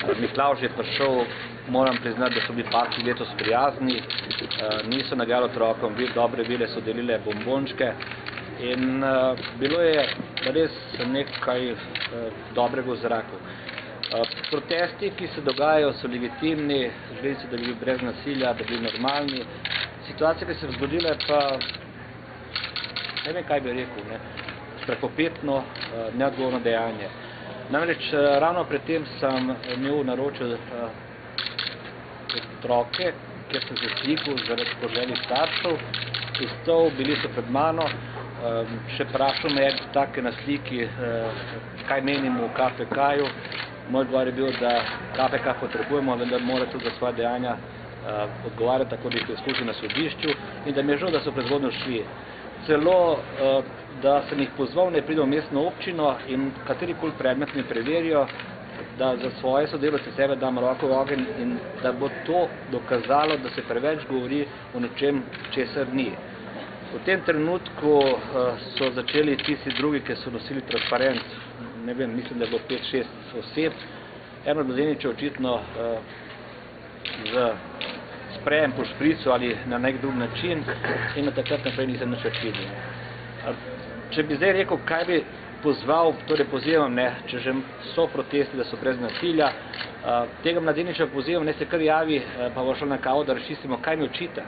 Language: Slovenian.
Miklavž je prišel, moram priznati, da so bili parki letos prijazni, niso nagajali otrokom, dobre vile so delile bombončke in bilo je res nekaj dobrega v zraku. Protesti, ki se dogajajo, so legitimni, želim si, da bi bili brez nasilja, da bi bili normalni. Situacija, ki se je zgodila, pa ne vem, kaj bi rekel, strahopetno, neodgovorno dejanje. Namreč ravno pred tem sem imel naročil otroke, kjer sem se slikal zaradi poželji staršev, pristal, bili so pred mano, še vprašal me je take na sliki, kaj menim v KPK-ju. Moj odgovor je bil, da KPK potrebujemo, vendar mora tudi za svoje dejanja odgovarjati, tako da jih preizkusi na sodišču in da mi je žal, da so prezgodnjo šli. Celo, da sem jih pozval, ne pridejo v mestno občino in katerikoli predmet mi preverijo, da za svoje sodelavce sebe dam roko v ogenj in da bo to dokazalo, da se preveč govori o nečem, česar ni. V tem trenutku so začeli tisti drugi, ki so nosili transparent, ne vem, mislim, da je bilo 5-6 oseb, eno Mladeniča očitno z sprejem po špricu ali na nek drug način in na takrat naprej nisem nič več videl. Če bi zdaj rekel, kaj bi pozval, torej pozivam, če že so protesti, da so brez nasilja, tega Mladeniča pozivam, ne se kar javi, pa bo šel na kavo, da razčistimo, kaj mi očita.